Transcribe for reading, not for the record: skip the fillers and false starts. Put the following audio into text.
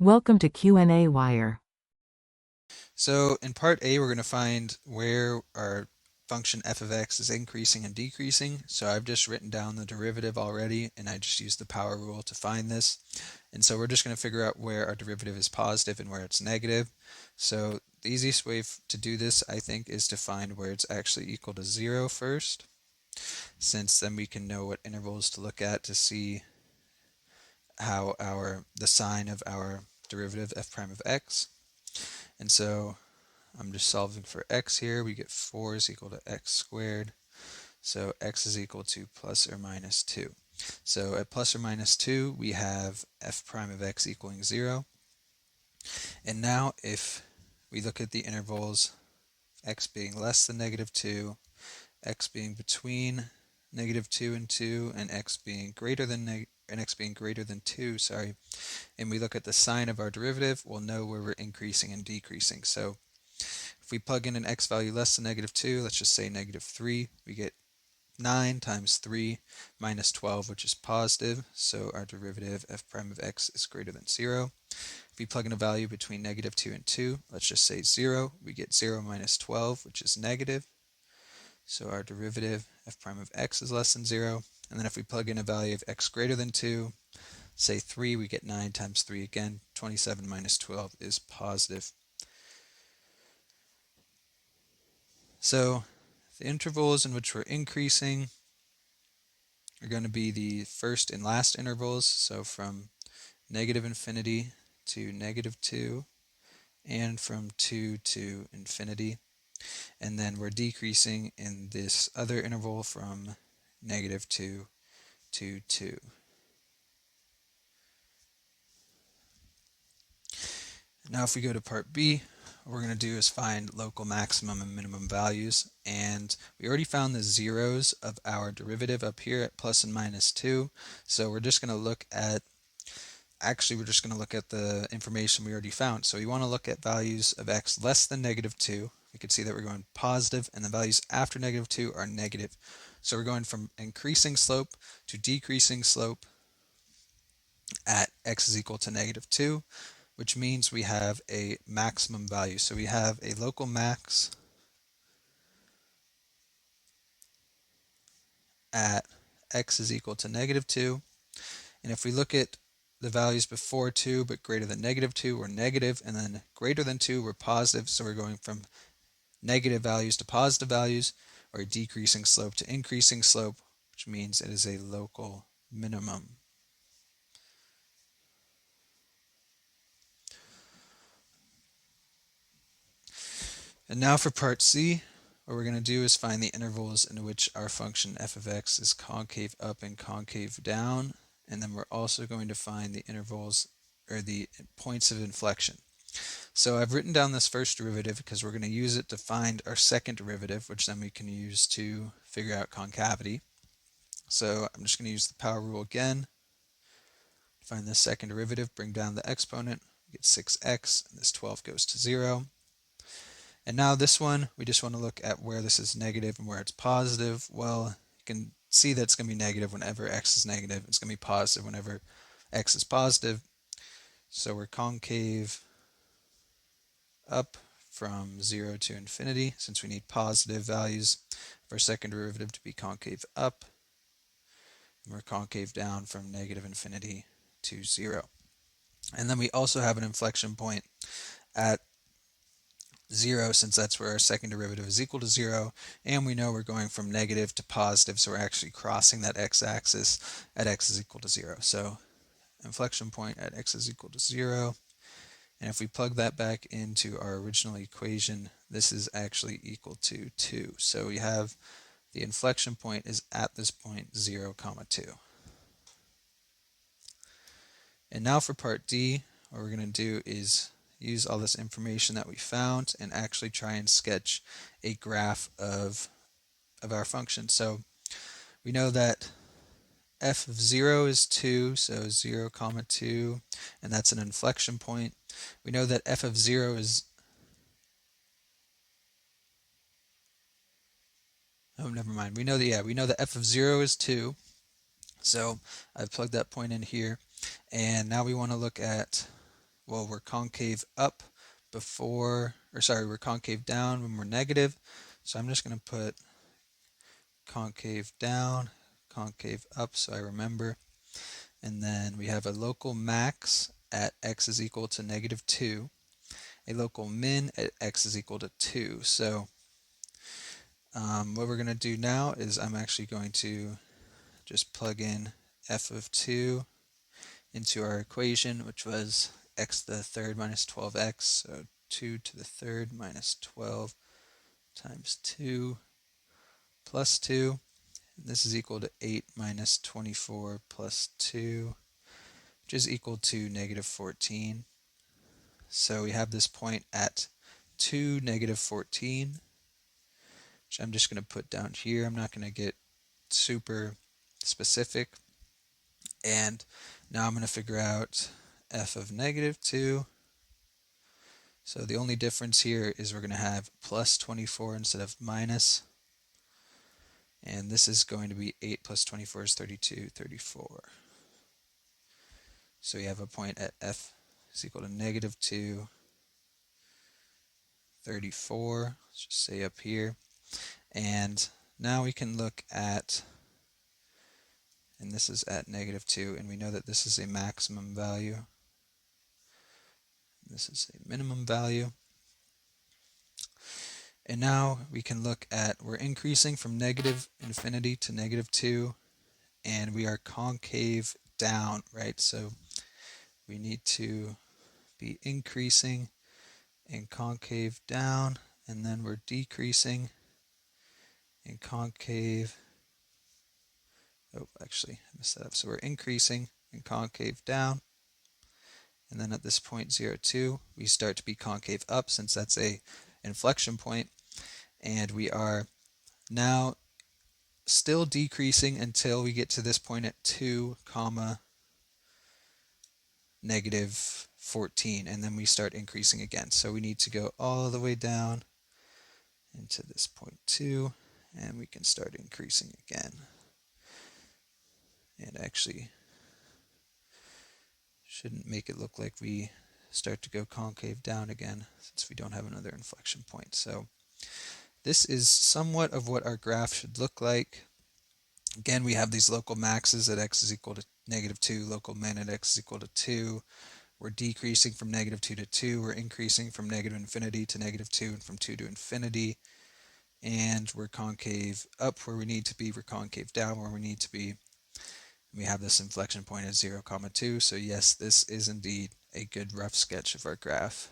Welcome to qnawire. So in part A, we're going to find where our function f of x is increasing and decreasing. So I've just written down the derivative already, and I just used the power rule to find this. And so we're just going to figure out where our derivative is positive and where it's negative. So the easiest way to do this, I think, is to find where it's actually equal to 0 first, since then we can know what intervals to look at to see how the sign of our derivative f prime of x. And so I'm just solving for x here. We get 4 is equal to x squared. So x is equal to plus or minus 2. So at plus or minus 2, we have f prime of x equaling 0. And now if we look at the intervals, x being less than negative 2, x being between negative 2 and 2, and x being greater than 2, sorry, and we look at the sign of our derivative, we'll know where we're increasing and decreasing. So if we plug in an x value less than negative 2, let's just say negative 3, we get 9 times 3 minus 12, which is positive, so our derivative f prime of x is greater than 0. If we plug in a value between negative 2 and 2, let's just say 0, we get 0 minus 12, which is negative, so our derivative f prime of x is less than 0. And then if we plug in a value of x greater than 2, say 3, we get 9 times 3 again, 27 minus 12 is positive. So the intervals in which we're increasing are going to be the first and last intervals, so from negative infinity to negative 2, and from 2 to infinity. And then we're decreasing in this other interval from negative 2 to 2. Now if we go to part B, what we're going to do is find local maximum and minimum values, and we already found the zeros of our derivative up here at plus and minus 2, so we're just going to look at the information we already found. So we want to look at values of x less than negative 2. We can see that we're going positive, and the values after negative 2 are negative. So we're going from increasing slope to decreasing slope at x is equal to negative 2, which means we have a maximum value. So we have a local max at x is equal to negative 2. And if we look at the values before 2 but greater than negative 2, we're negative, and then greater than 2, we're positive. So we're going from negative values to positive values, or a decreasing slope to increasing slope, which means it is a local minimum. And now for part C, what we're going to do is find the intervals in which our function f of x is concave up and concave down, and then we're also going to find the intervals, or the points of inflection. So I've written down this first derivative because we're going to use it to find our second derivative, which then we can use to figure out concavity. So I'm just going to use the power rule again. Find the second derivative, bring down the exponent, get 6x, and this 12 goes to 0. And now this one, we just want to look at where this is negative and where it's positive. Well, you can see that it's going to be negative whenever x is negative. It's going to be positive whenever x is positive. So we're concave up from 0 to infinity, since we need positive values for our second derivative to be concave up. And we're concave down from negative infinity to 0. And then we also have an inflection point at 0, since that's where our second derivative is equal to 0, and we know we're going from negative to positive, so we're actually crossing that x-axis at x is equal to 0. So inflection point at x is equal to 0, and if we plug that back into our original equation, this is actually equal to 2. So we have the inflection point is at this point 0, 2. And now for part D, what we're going to do is use all this information that we found and actually try and sketch a graph of our function. So we know that f of 0 is 2, so 0, 2, and that's an inflection point. We know that f of 0 is, oh, never mind. We know that f of 0 is 2, so I've plugged that point in here. And now we want to look at well, we're concave up before, or sorry, we're concave down when we're negative. So I'm just going to put concave down, concave up so I remember. And then we have a local max at x is equal to -2, a local min at x is equal to 2. So what we're going to do now is I'm actually going to just plug in f of 2 into our equation, which was x to the third minus 12x, so 2 to the third minus 12 times 2 plus 2. And this is equal to 8 minus 24 plus 2, which is equal to -14. So we have this point at 2, -14, which I'm just going to put down here. I'm not going to get super specific. And now I'm going to figure out f of -2. So the only difference here is we're going to have plus 24 instead of minus. And this is going to be 8 plus 24 is 32, 34. So we have a point at f is equal to -2, 34. Let's just say up here. And now we can look at, and this is at -2, and we know that this is a maximum value. This is a minimum value. And now we can look at, we're increasing from -infinity to -2, and we are concave down, right? So we need to be increasing and concave down, and then we're decreasing and concave. Oh, actually, I messed that up. So we're increasing and concave down, and then at this point 0, 2, we start to be concave up since that's a inflection point, and we are now still decreasing until we get to this point at 2, -14, and then we start increasing again. So we need to go all the way down into this point 2, and we can start increasing again. And actually, shouldn't make it look like we start to go concave down again since we don't have another inflection point. So this is somewhat of what our graph should look like. Again, we have these local maxes at x is equal to -2, local min at x is equal to 2. We're decreasing from -2 to 2. We're increasing from -infinity to -2 and from 2 to infinity. And we're concave up where we need to be. We're concave down where we need to be. We have this inflection point at 0, 2. So yes, this is indeed a good rough sketch of our graph.